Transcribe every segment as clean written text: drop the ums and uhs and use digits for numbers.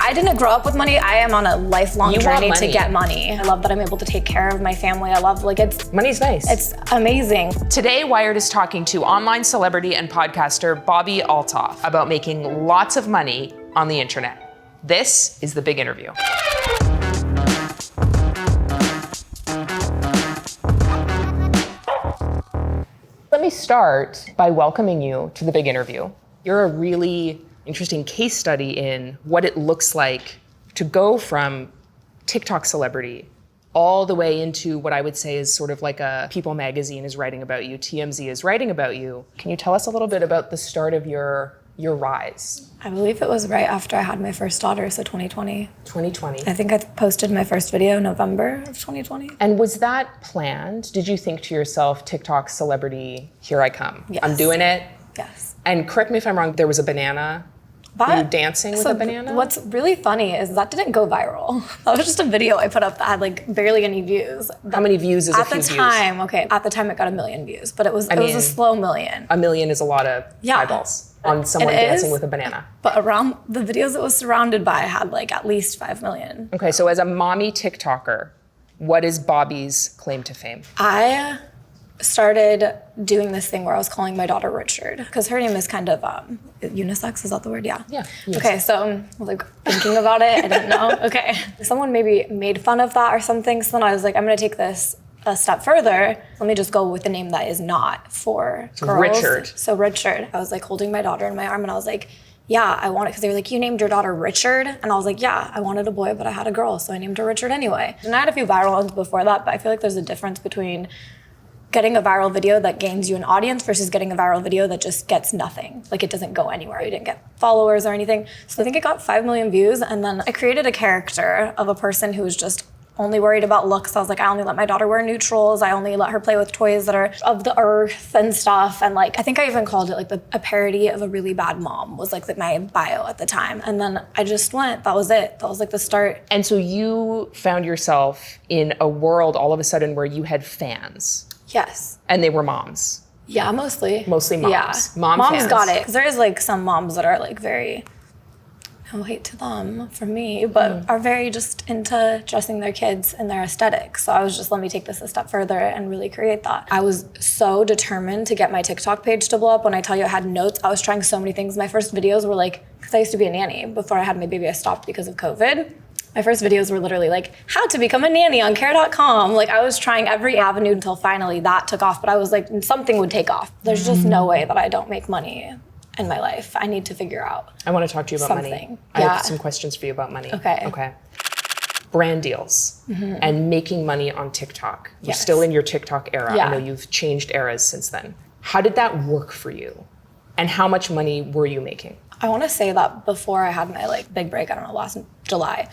I didn't grow up with money. I am on a lifelong journey to get money. I love that I'm able to take care of my family. I love, money's nice. It's amazing. Today, Wired is talking to online celebrity and podcaster Bobbi Althoff about making lots of money on the internet. This is The Big Interview. Let me start by welcoming you to The Big Interview. You're a really interesting case study in what it looks like to go from TikTok celebrity all the way into what I would say is sort of like a People magazine is writing about you, TMZ is writing about you. Can you tell us a little bit about the start of your rise? I believe it was right after I had my first daughter, so 2020. 2020. I think I posted my first video November of 2020. And was that planned? Did you think to yourself, TikTok celebrity, here I come? Yes. I'm doing it? Yes. And correct me if I'm wrong, there was a banana. Were you dancing with a banana? What's really funny is that didn't go viral. That was just a video I put up that had barely any views. How many views is a few views? At the time it got 1 million views, but it was a slow million. 1 million is a lot of eyeballs on someone dancing with a banana. But around the videos it was surrounded by had at least 5 million. Okay, so as a mommy TikToker, what is Bobbi's claim to fame? I started doing this thing where I was calling my daughter Richard because her name is kind of unisex. Is that the word? Yeah. Yeah. Okay, so I was thinking about it. I didn't know. Okay. Someone maybe made fun of that or something. So then I was like, I'm going to take this a step further. Let me just go with the name that is not for girls. Richard. So Richard. I was holding my daughter in my arm and I was like, yeah, I want it. Because they were like, you named your daughter Richard? And I was like, yeah, I wanted a boy, but I had a girl. So I named her Richard anyway. And I had a few viral ones before that, but I feel like there's a difference between getting a viral video that gains you an audience versus getting a viral video that just gets nothing. It doesn't go anywhere. You didn't get followers or anything. So I think it got 5 million views. And then I created a character of a person who was just only worried about looks. I was like, I only let my daughter wear neutrals. I only let her play with toys that are of the earth and stuff. And I think I even called it a parody of a really bad mom was my bio at the time. And then I just went, that was it. That was the start. And so you found yourself in a world all of a sudden where you had fans. Yes. And they were moms. Yeah, mostly. Mostly moms. Yeah. Moms fans. Got it. Because there is some moms that are very, no hate to them from me, but are very just into dressing their kids in their aesthetic. So I was just, let me take this a step further and really create that. I was so determined to get my TikTok page to blow up. When I tell you I had notes, I was trying so many things. My first videos were because I used to be a nanny. Before I had my baby, I stopped because of COVID. My first videos were literally how to become a nanny on care.com. I was trying every avenue until finally that took off. But I was something would take off. There's just no way that I don't make money in my life. I need to figure out I want to talk to you about something. Money. I have some questions for you about money. Okay. Brand deals and making money on TikTok. You're Yes. still in your TikTok era. Yeah. I know you've changed eras since then. How did that work for you? And how much money were you making? I want to say that before I had my big break, I don't know, last July,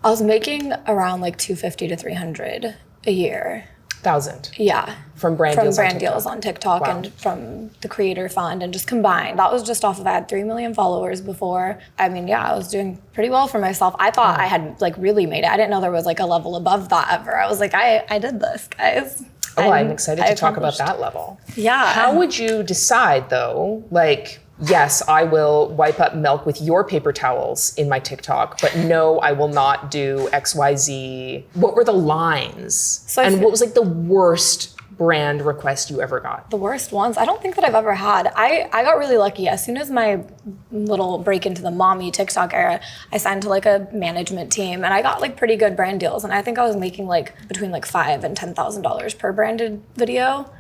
I was making around 250 to 300 a year. 1,000? Yeah. From brand deals on TikTok Wow. and from the creator fund and just combined. That was just off of, I had 3 million followers before. I was doing pretty well for myself. I thought I had really made it. I didn't know there was a level above that ever. I was I did this, guys. Oh, I'm excited to talk about that level. Yeah. How would you decide though, yes, I will wipe up milk with your paper towels in my TikTok, but no, I will not do XYZ. What were the lines? What was the worst brand request you ever got? The worst ones? I don't think that I've ever had. I got really lucky. As soon as my little break into the mommy TikTok era, I signed to a management team and I got pretty good brand deals. And I think I was making between $5,000 and $10,000 per branded video.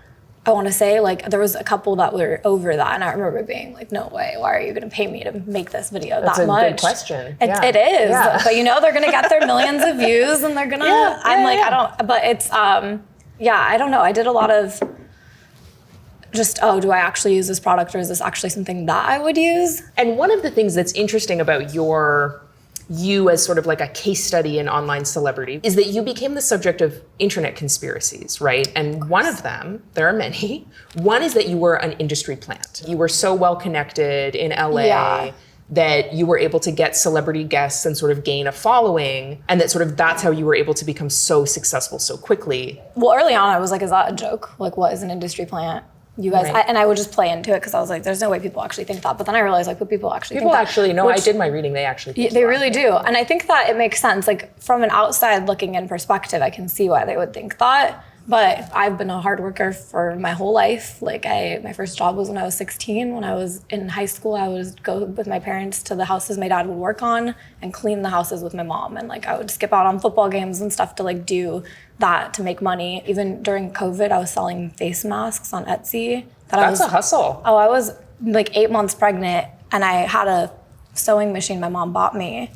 I want to say there was a couple that were over that, and I remember being no way, why are you going to pay me to make this video That's that much? That's a good question. It is, yeah. But they're going to get their millions of views, and they're going to. I don't. But it's I don't know. I did a lot of just do I actually use this product, or is this actually something that I would use? And one of the things that's interesting about you as sort of a case study in online celebrity is that you became the subject of internet conspiracies, right? And one of them, there are many, one is that you were an industry plant. You were so well connected in LA that you were able to get celebrity guests and sort of gain a following, and that that's how you were able to become so successful so quickly. Well, early on I was is that a joke? What is an industry plant? you guys, Right. and I would just play into it because I was like, there's no way people actually think that. But then I realized like, but people actually People think that. actually, no, I did my reading, they actually think They that. really do. And I think that it makes sense. Like from an outside looking in perspective, I can see why they would think that. But I've been a hard worker for my whole life. Like my first job was when I was 16. When I was in high school, I would go with my parents to the houses my dad would work on and clean the houses with my mom. And like I would skip out on football games and stuff to like do that to make money. Even during COVID, I was selling face masks on Etsy. That's a hustle. Oh, I was like 8 months pregnant and I had a sewing machine my mom bought me.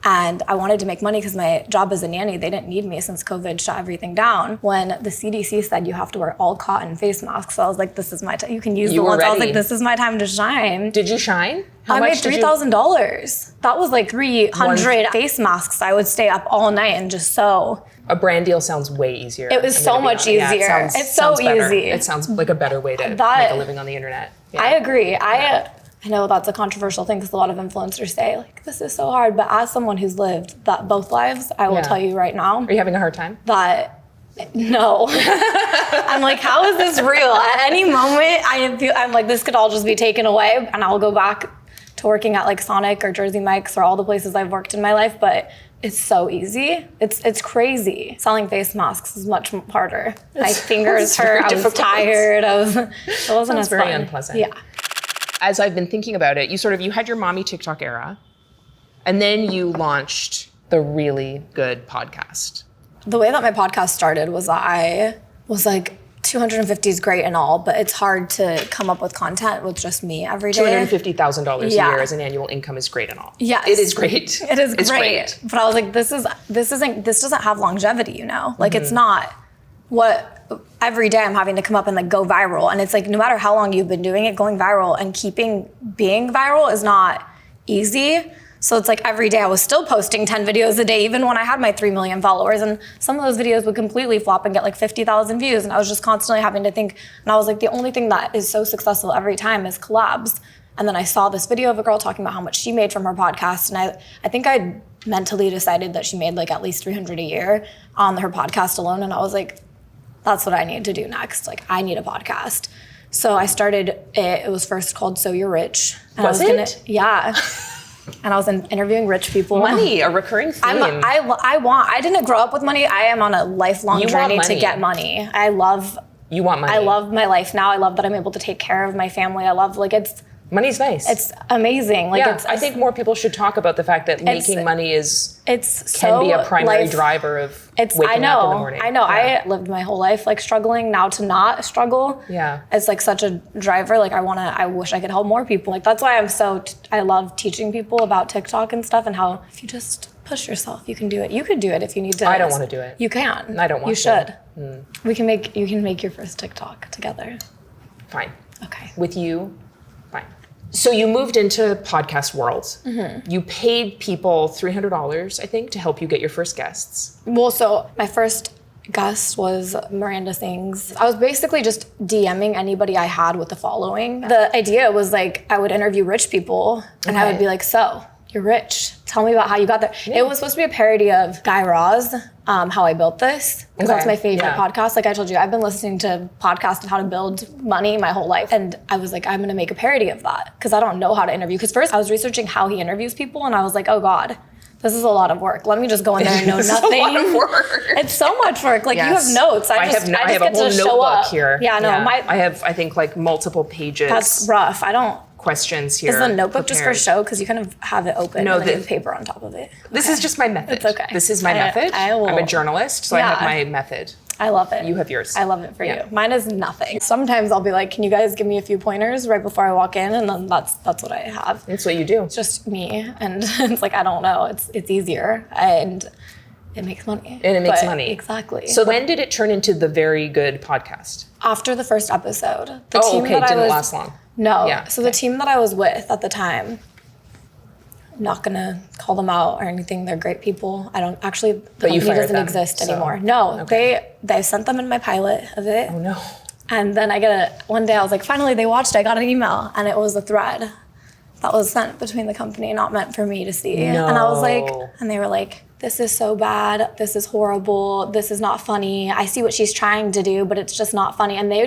And I wanted to make money because my job as a nanny, they didn't need me since COVID shut everything down. When the CDC said you have to wear all cotton face masks, so I was like, this is my time. You can use the ones. I was like, this is my time to shine. Did you shine? How I much made did you- $3,000. That was like 300 face masks. I would stay up all night and just sew. A brand deal sounds way easier. It was I'm so gonna be much honest. Yeah, easier. It's so better. easy. It sounds like a better way to make a living on the internet. Yeah. I agree. I know that's a controversial thing because a lot of influencers say like, this is so hard. But as someone who's lived that both lives, I will tell you right now Are you having a hard time? that no. I'm like, how is this real? At any moment, I'm like, this could all just be taken away and I'll go back to working at like Sonic or Jersey Mike's or all the places I've worked in my life. But it's so easy. It's crazy. Selling face masks is much harder. My fingers hurt. I was tired. It wasn't as very fun. unpleasant. Yeah. As I've been thinking about it, you had your mommy TikTok era, and then you launched the Really Good podcast. The way that my podcast started was that I was like, 250 is great and all, but it's hard to come up with content with just me every day. $250,000 a year as an annual income is great and all. Yes. It is great. It is It's great. But I was like, this doesn't have longevity, you know? Like it's not what every day I'm having to come up and like go viral. And it's like, no matter how long you've been doing it, going viral and being viral is not easy. So it's like every day I was still posting 10 videos a day, even when I had my 3 million followers. And some of those videos would completely flop and get like 50,000 views. And I was just constantly having to think. And I was like, the only thing that is so successful every time is collabs. And then I saw this video of a girl talking about how much she made from her podcast. And I think I mentally decided that she made like at least 300 a year on her podcast alone. And I was like, that's what I need to do next. Like I need a podcast. So I started it. It was first called So You're Rich. And Was I was it? Yeah. And I was interviewing rich people. Money, a recurring theme. I didn't grow up with money. I am on a lifelong journey to get money. You want money. I love my life now. I love that I'm able to take care of my family. I love Money's nice. it's amazing. Like I think more people should talk about the fact that making money can be a primary driver of waking up in the morning. I know. Yeah. I lived my whole life like struggling. Now to not struggle, it's like such a driver. Like I wish I could help more people. Like that's why I love teaching people about TikTok and stuff and how if you just push yourself, you can do it. You could do it if you need to. I don't want to do it. You can. I don't want to. You should. You can make your first TikTok together. Fine. Okay. With you, fine. So you moved into podcast world. Mm-hmm. You paid people $300, I think, to help you get your first guests. Well, so my first guest was Miranda Sings. I was basically just DMing anybody I had with a following. The idea was like I would interview rich people and I would be like, so you're rich. Tell me about how you got there. Yeah. It was supposed to be a parody of Guy Raz, How I Built This. Because that's my favorite podcast. Like I told you, I've been listening to podcasts on how to build money my whole life. And I was like, I'm going to make a parody of that because I don't know how to interview. Because first I was researching how he interviews people and I was like, oh God, this is a lot of work. Let me just go in there and know nothing. It's a lot of work. It's so much work. Like you have notes. I just have a get whole to show notebook up here. Yeah, no. I have, I think, like multiple pages. That's rough. I don't. Questions here. Is the notebook prepared. just for show? Because you kind of have it open and then you have paper on top of it. This is just my method. It's okay. This is my method. I'm a journalist, so I have my method. I love it. You have yours. I love it for you. Mine is nothing. Sometimes I'll be like, can you guys give me a few pointers right before I walk in? And then that's what I have. That's what you do. It's just me. And it's like, I don't know. It's easier. And it makes money. And it makes money. Exactly. So when did it turn into the Very Good podcast? After the first episode. It didn't last long. No. Yeah. So the team that I was with at the time, I'm not gonna call them out or anything. They're great people. I don't actually. The company doesn't exist anymore. No. They sent them in my pilot of it. Oh no. And then one day I was like, finally they watched it. I got an email and it was a thread that was sent between the company, not meant for me to see. No. And I was like, and they were like, this is so bad. This is horrible. This is not funny. I see what she's trying to do, but it's just not funny. And they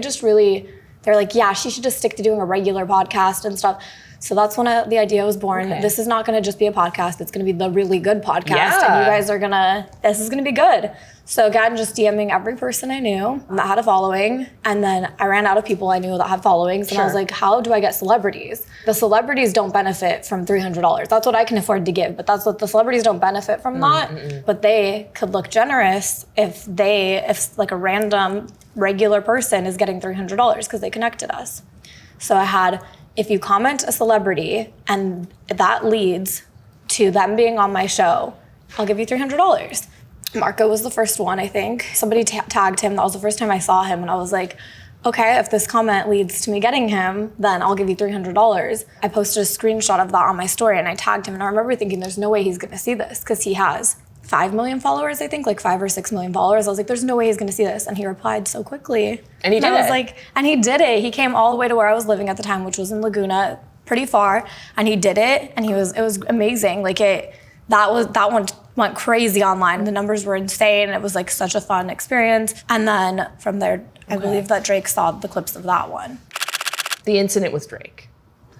they're like, yeah, she should just stick to doing a regular podcast and stuff. So that's when the idea was born. Okay. This is not going to just be a podcast. It's going to be the really good podcast. Yeah. And you guys are this is going to be good. So again, just DMing every person I knew that had a following. And then I ran out of people I knew that had followings. And I was like, how do I get celebrities? The celebrities don't benefit from $300. That's what I can afford to give. But that's what the celebrities don't benefit from that. But they could look generous if like a random regular person is getting $300 because they connected us. So I had, if you comment a celebrity and that leads to them being on my show, I'll give you $300. Marco was the first one, I think. Somebody tagged him. That was the first time I saw him. And I was like, okay, if this comment leads to me getting him, then I'll give you $300. I posted a screenshot of that on my story and I tagged him. And I remember thinking, there's no way he's going to see this because he has 5 million followers, I think, like 5 or 6 million followers. I was like, there's no way he's going to see this. And he replied so quickly. And he did I was it. like, and he did it. He came all the way to where I was living at the time, which was in Laguna, pretty far. And he did it. And it was amazing. Like that one went crazy online. The numbers were insane. It was like such a fun experience. And then from there, I believe that Drake saw the clips of that one. The incident with Drake.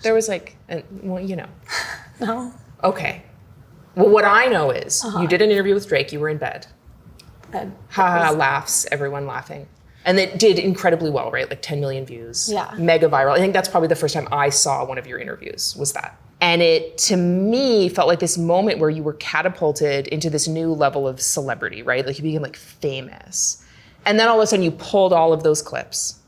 There was like, well, you know. No. Okay. Well, what I know is you did an interview with Drake. You were in bed. Laughs, everyone laughing. And it did incredibly well, right? Like 10 million views. Yeah. Mega viral. I think that's probably the first time I saw one of your interviews was that. And it, to me, felt like this moment where you were catapulted into this new level of celebrity, right? Like you became like famous. And then all of a sudden you pulled all of those clips.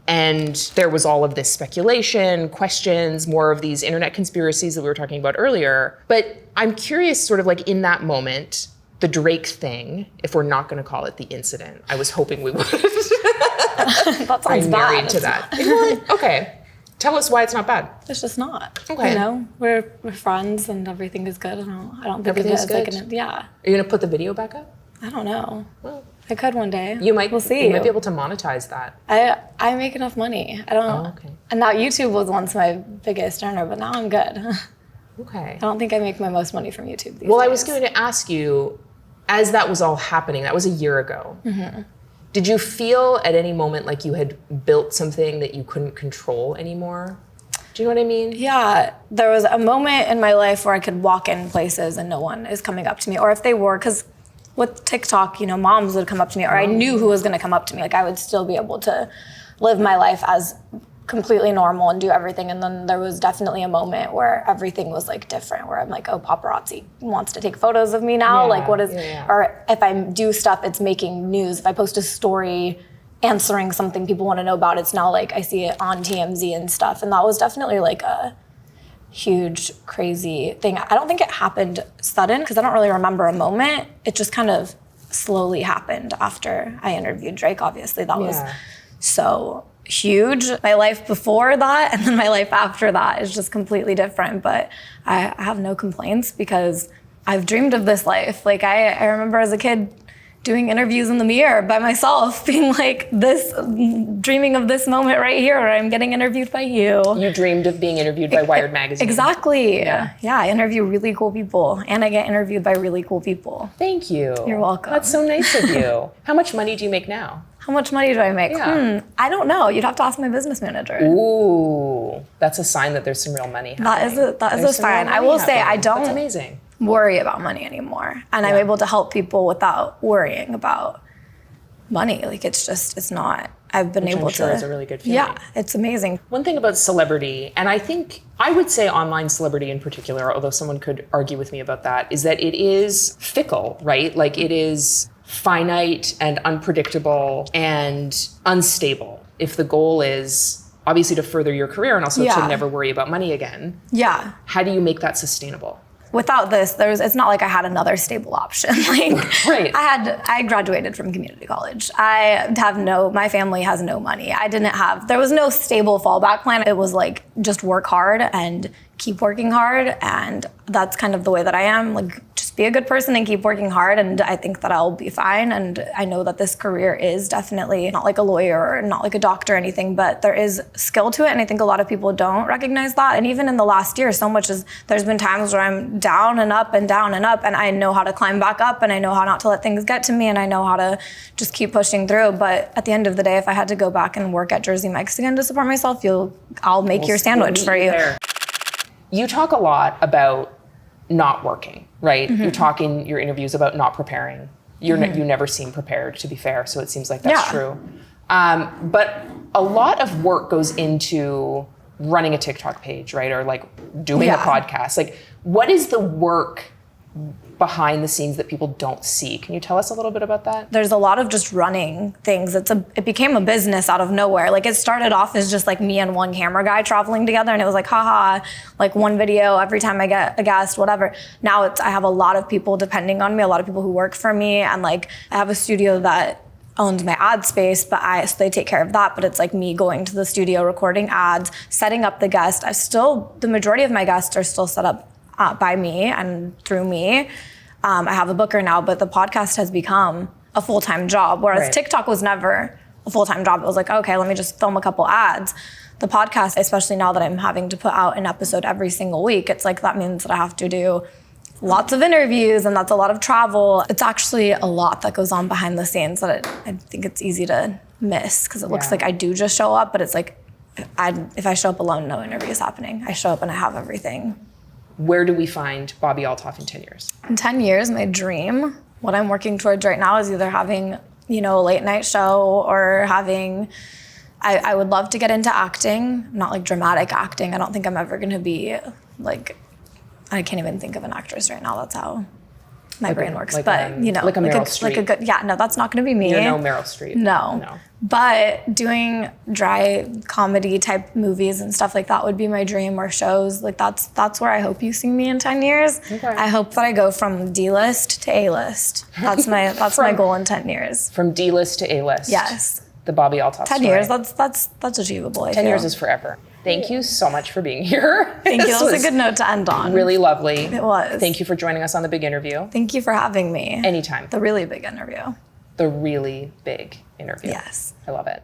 And there was all of this speculation, questions, more of these internet conspiracies that we were talking about earlier. But I'm curious, sort of like in that moment, the Drake thing, if we're not going to call it the incident, I was hoping we would. That sounds I'm bad. married to that. Okay. Tell us why it's not bad. It's just not. Okay. You know, we're friends and everything is good. I don't think Everything's of it as good? like yeah. Are you going to put the video back up? I don't know. Well, I could one day. you might. We'll see. You might be able to monetize that. I make enough money. I don't. Oh, okay. And now YouTube was once my biggest earner, but now I'm good. Okay. I don't think I make my most money from YouTube these Well, days. I was going to ask you, as that was all happening, that was a year ago. Mm-hmm. Did you feel at any moment like you had built something that you couldn't control anymore? Do you know what I mean? Yeah, there was a moment in my life where I could walk in places and no one is coming up to me, or if they were, because with TikTok, you know, moms would come up to me, or I knew who was going to come up to me. Like I would still be able to live my life as completely normal and do everything. And then there was definitely a moment where everything was like different, where I'm like, oh, paparazzi wants to take photos of me now. Yeah, like what is, yeah. or if I do stuff, it's making news. If I post a story answering something people want to know about, it's now like I see it on TMZ and stuff. And that was definitely like a huge, crazy thing. I don't think it happened sudden because I don't really remember a moment. It just kind of slowly happened after I interviewed Drake, obviously. That was so huge. My life before that and then my life after that is just completely different. But I have no complaints because I've dreamed of this life. Like I remember as a kid doing interviews in the mirror by myself, being like this, dreaming of this moment right here where I'm getting interviewed by you. You dreamed of being interviewed by Wired Magazine. Exactly. Yeah, I interview really cool people and I get interviewed by really cool people. Thank you. You're welcome. That's so nice of you. How much money do you make now? How much money do I make? Yeah. I don't know. You'd have to ask my business manager. Ooh, that's a sign that there's some real money happening. That is a sign. I will say I don't That's amazing. worry about money anymore. And I'm able to help people without worrying about money. Like it's not, I've been able I'm sure to. is a really good feeling. Yeah, it's amazing. One thing about celebrity, and I think I would say online celebrity in particular, although someone could argue with me about that, is that it is fickle, right? Like it is finite and unpredictable and unstable. If the goal is obviously to further your career and also to never worry about money again. Yeah. How do you make that sustainable? Without this, it's not like I had another stable option. Like right. I graduated from community college. My family has no money. There was no stable fallback plan. It was like, just work hard and keep working hard. And that's kind of the way that I am. Like, just just be a good person and keep working hard, and I think that I'll be fine. And I know that this career is definitely not like a lawyer or not like a doctor or anything, but there is skill to it, and I think a lot of people don't recognize that. And even in the last year, there's been times where I'm down and up and down and up, and I know how to climb back up, and I know how not to let things get to me, and I know how to just keep pushing through. But at the end of the day, if I had to go back and work at Jersey Mexican to support myself, I'll make your sandwich for you. You talk a lot about not working, right? You're talking your interviews about not preparing. You never seem prepared, to be fair, so it seems like that's true. But a lot of work goes into running a TikTok page, right? Or like doing a podcast. Like, what is the work behind the scenes that people don't see? Can you tell us a little bit about that? There's a lot of just running things. It became a business out of nowhere. Like, it started off as just like me and one camera guy traveling together, and it was like, haha, like one video every time I get a guest, whatever. Now I have a lot of people depending on me, a lot of people who work for me, and like I have a studio that owns my ad space, so they take care of that, but it's like me going to the studio, recording ads, setting up the guest. The majority of my guests are still set up by me and through me. I have a booker now, but the podcast has become a full-time job, whereas TikTok was never a full-time job. It was like, okay, let me just film a couple ads. The podcast, especially now that I'm having to put out an episode every single week, it's like that means that I have to do lots of interviews, and that's a lot of travel. It's actually a lot that goes on behind the scenes that I think it's easy to miss, because it looks like I do just show up, but it's like, if I show up alone, no interview is happening. I show up and I have everything. Where do we find Bobbi Althoff in 10 years? In 10 years, my dream, what I'm working towards right now is either having, a late night show or having, I would love to get into acting, not like dramatic acting. I don't think I'm ever gonna be like, I can't even think of an actress right now. That's how my brain works. Like but a Meryl Streep. No, that's not gonna be me. You're no Meryl Streep. No. But doing dry comedy type movies and stuff like that would be my dream, or shows. Like that's where I hope you see me in 10 years. Okay. I hope that I go from D-list to A-list. That's my goal in 10 years. From D-list to A-list. Yes. The Bobbi Althoff 10 story. years, that's achievable. 10 years is forever. Thank you so much for being here. Thank you. That was a good note to end on. Really lovely. It was. Thank you for joining us on The Big Interview. Thank you for having me. Anytime. The really big interview. The really big interview. Yes. I love it.